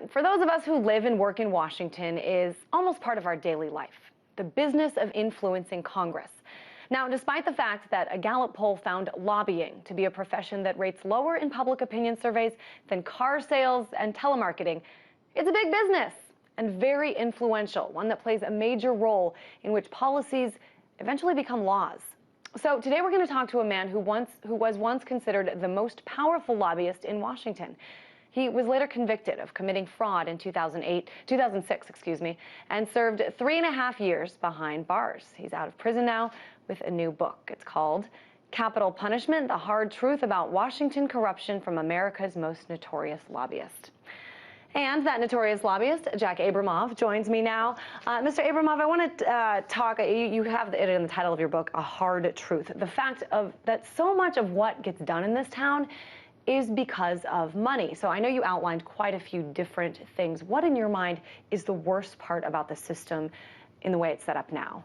For those of us who live and work in Washington is almost part of our daily life, the business of influencing Congress. Now, despite the fact that a Gallup poll found lobbying to be a profession that rates lower in public opinion surveys than car sales and telemarketing, it's a big business and very influential, one that plays a major role in which policies eventually become laws. So today we're going to talk to a man who was once considered the most powerful lobbyist in Washington. He was later convicted of committing fraud in 2006, and served 3.5 years behind bars. He's out of prison now with a new book. It's called Capital Punishment: The Hard Truth About Washington Corruption from America's Most Notorious Lobbyist. And that notorious lobbyist, Jack Abramoff, joins me now. Mr. Abramoff, I want to talk, you have it in the title of your book, A Hard Truth. The fact that so much of what gets done in this town is because of money. So I know you outlined quite a few different things. What in your mind is the worst part about the system in the way it's set up now?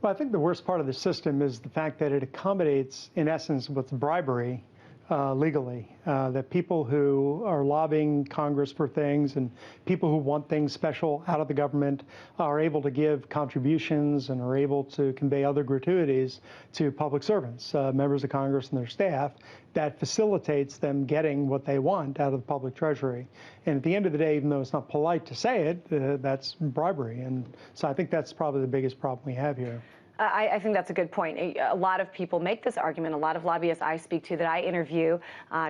Well, I think the worst part of the system is the fact that it accommodates, in essence, what's bribery legally. That people who are lobbying Congress for things and people who want things special out of the government are able to give contributions and are able to convey other gratuities to public servants, members of Congress and their staff. That facilitates them getting what they want out of the public treasury. And at the end of the day, even though it's not polite to say it, that's bribery. And so I think that's probably the biggest problem we have here. I think that's a good point. A lot of people make this argument. A lot of lobbyists I speak to that I interview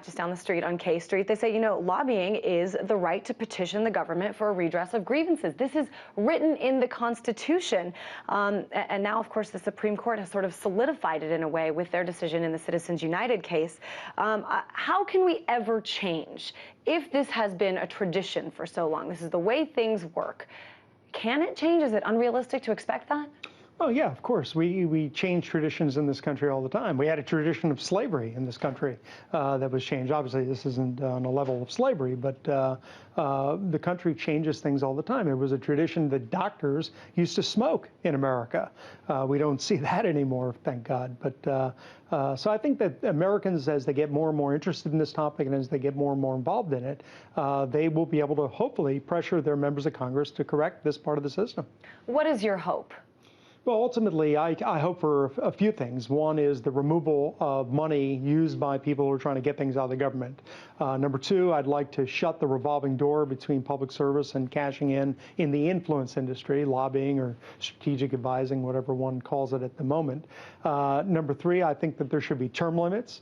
just down the street on K Street, they say, you know, lobbying is the right to petition the government for a redress of grievances. This is written in the Constitution. And now, of course, the Supreme Court has sort of solidified it in a way with their decision in the Citizens United case. How can we ever change if this has been a tradition for so long? This is the way things work. Can it change? Is it unrealistic to expect that? Oh, yeah, of course. We change traditions in this country all the time. We had a tradition of slavery in this country that was changed. Obviously, this isn't on a level of slavery, but the country changes things all the time. There was a tradition that doctors used to smoke in America. We don't see that anymore, thank God. But so I think that Americans, as they get more and more interested in this topic and as they get more and more involved in it, they will be able to hopefully pressure their members of Congress to correct this part of the system. What is your hope? Well, ultimately, I hope for a few things. One is the removal of money used by people who are trying to get things out of the government. Number two, I'd like to shut the revolving door between public service and cashing in the influence industry, lobbying or strategic advising, whatever one calls it at the moment. Number three, I think that there should be term limits.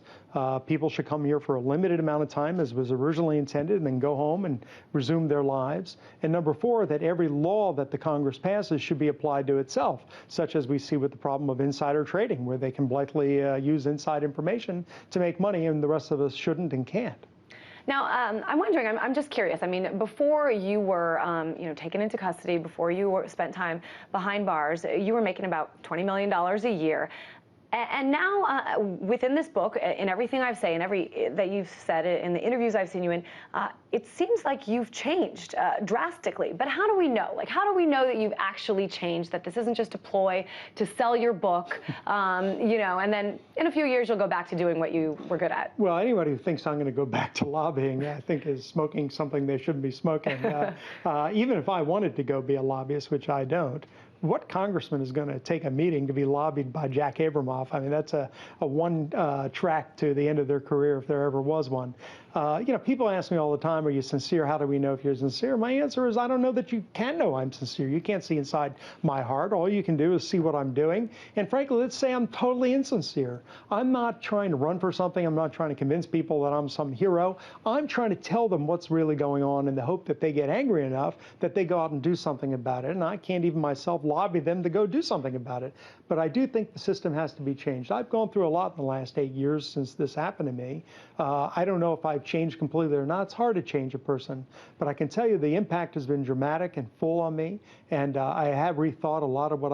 People should come here for a limited amount of time, as was originally intended, and then go home and resume their lives. And number four, that every law that the Congress passes should be applied to itself, such as we see with the problem of insider trading, where they can blithely use inside information to make money, and the rest of us shouldn't and can't. Now, I'm wondering, I'm just curious. I mean, before you were, taken into custody, before you spent time behind bars, you were making about $20 million a year. And now, within this book, in everything I've said, that you've said, in the interviews I've seen you in, it seems like you've changed drastically. But how do we know? Like, how do we know that you've actually changed? That this isn't just a ploy to sell your book, and then in a few years you'll go back to doing what you were good at? Well, anybody who thinks I'm going to go back to lobbying, I think, is smoking something they shouldn't be smoking. Even if I wanted to go be a lobbyist, which I don't. What congressman is going to take a meeting to be lobbied by Jack Abramoff? I mean, that's a one track to the end of their career, if there ever was one. People ask me all the time, are you sincere? How do we know if you're sincere? My answer is, I don't know that you can know I'm sincere. You can't see inside my heart. All you can do is see what I'm doing. And frankly, let's say I'm totally insincere. I'm not trying to run for something. I'm not trying to convince people that I'm some hero. I'm trying to tell them what's really going on in the hope that they get angry enough that they go out and do something about it. And I can't even myself lobby them to go do something about it. But I do think the system has to be changed. I've gone through a lot in the last 8 years since this happened to me. I don't know if I've changed completely or not. It's hard to change a person. But I can tell you the impact has been dramatic and full on me. And I have rethought a lot of what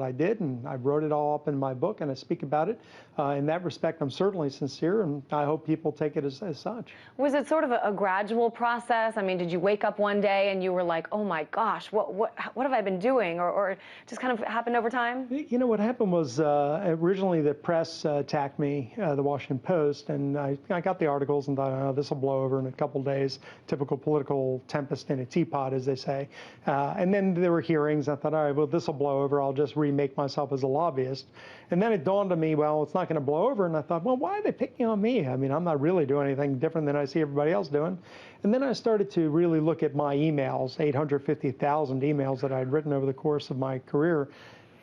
I did, and I wrote it all up in my book, and I speak about it. In that respect, I'm certainly sincere, and I hope people take it as such. Was it sort of a gradual process? I mean, did you wake up one day and you were like, oh my gosh, what have I been doing? Or just kind of happened over time? You know, what happened was originally the press attacked me, the Washington Post, and I got the articles and thought, this will blow over in a couple days. Typical political tempest in a teapot, as they say. And then there were hearings. I thought, all right, well, this will blow over. I'll just remake myself as a lobbyist. And then it dawned on me, well, it's not going to blow over. And I thought, well, why are they picking on me? I mean, I'm not really doing anything different than I see everybody else doing. And then I started to really look at my emails, 850,000 emails that I'd written over the course of my career.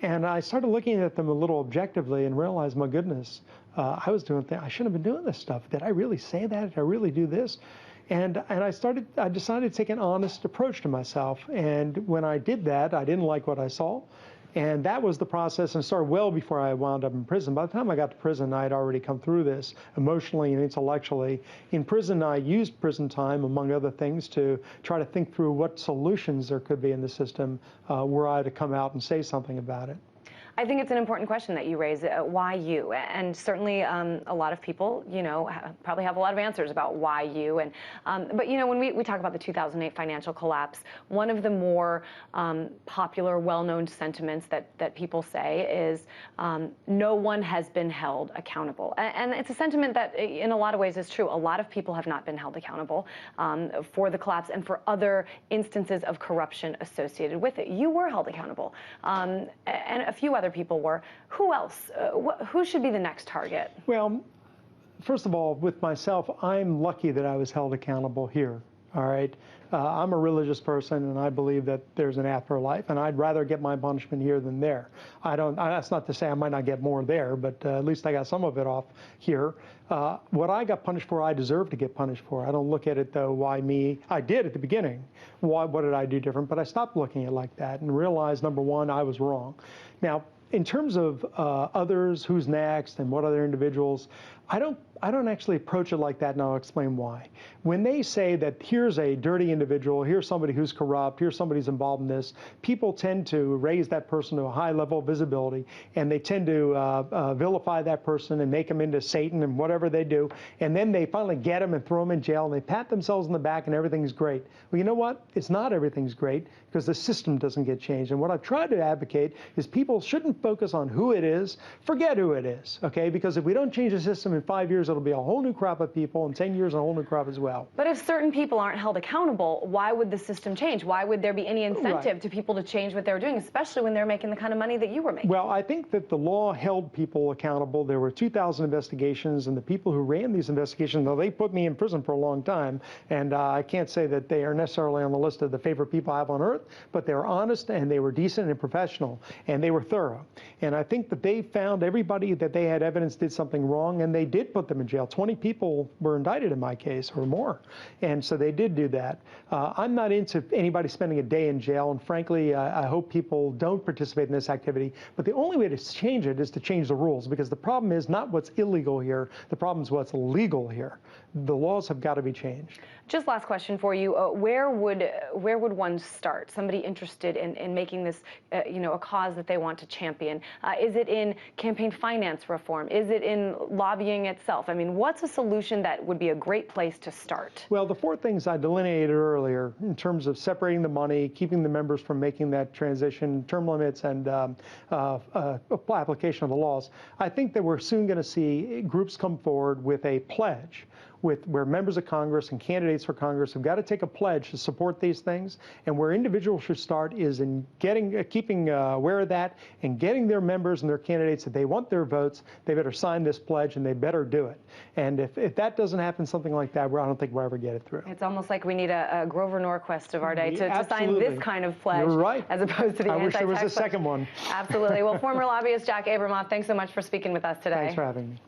And I started looking at them a little objectively and realized, my goodness, I was doing things. I shouldn't have been doing this stuff. Did I really say that? Did I really do this? And I decided to take an honest approach to myself. And when I did that, I didn't like what I saw. And that was the process, and started well before I wound up in prison. By the time I got to prison, I had already come through this emotionally and intellectually. In prison, I used prison time, among other things, to try to think through what solutions there could be in the system were I to come out and say something about it. I think it's an important question that you raise. Why you? And certainly a lot of people, probably have a lot of answers about why you. And but when we talk about the 2008 financial collapse, one of the more popular, well-known sentiments that people say is no one has been held accountable. And it's a sentiment that, in a lot of ways, is true. A lot of people have not been held accountable for the collapse and for other instances of corruption associated with it. You were held accountable, and a few other people were. Who else? Who should be the next target? Well, first of all, with myself, I'm lucky that I was held accountable here. All right. I'm a religious person, and I believe that there's an afterlife, and I'd rather get my punishment here than there. That's not to say I might not get more there, but at least I got some of it off here. What I got punished for, I deserve to get punished for. I don't look at it, though, why me? I did at the beginning. What did I do different? But I stopped looking at it like that and realized, number one, I was wrong. Now, in terms of others, who's next, and what other individuals, I don't actually approach it like that, and I'll explain why. When they say that here's a dirty individual, here's somebody who's corrupt, here's somebody who's involved in this, people tend to raise that person to a high level of visibility, and they tend to vilify that person and make them into Satan and whatever they do, and then they finally get them and throw them in jail, and they pat themselves on the back and everything's great. Well, you know what? It's not everything's great, because the system doesn't get changed. And what I've tried to advocate is people shouldn't focus on who it is, forget who it is, okay? Because if we don't change the system in 5 years, it'll be a whole new crop of people, in 10 years, a whole new crop as well. But if certain people aren't held accountable, why would the system change? Why would there be any incentive to people to change what they're doing, especially when they're making the kind of money that you were making? Well, I think that the law held people accountable. There were 2,000 investigations, and the people who ran these investigations, though they put me in prison for a long time, and I can't say that they are necessarily on the list of the favorite people I have on earth, but they were honest, and they were decent and professional, and they were thorough. And I think that they found everybody that they had evidence did something wrong, and they did put them in jail. 20 people were indicted in my case, or more, and so they did do that. I'm not into anybody spending a day in jail, and frankly, I hope people don't participate in this activity, but the only way to change it is to change the rules, because the problem is not what's illegal here, the problem is what's legal here. The laws have got to be changed. Just last question for you. Where would one start? Somebody interested in making this, a cause that they want to champion. Is it in campaign finance reform? Is it in lobbying itself? I mean, what's a solution that would be a great place to start? Well, the four things I delineated earlier in terms of separating the money, keeping the members from making that transition, term limits, and application of the laws, I think that we're soon going to see groups come forward with a pledge where members of Congress and candidates for Congress have got to take a pledge to support these things, and where individuals should start is in keeping aware of that and getting their members and their candidates, if they want their votes, they better sign this pledge, and they better do it. And if that doesn't happen, something like that, well, I don't think we'll ever get it through. It's almost like we need a Grover Norquist of our day to sign this kind of pledge. You're right. As opposed to the I wish there was a anti-tax pledge. second one. Absolutely. Well, former lobbyist Jack Abramoff, thanks so much for speaking with us today. Thanks for having me.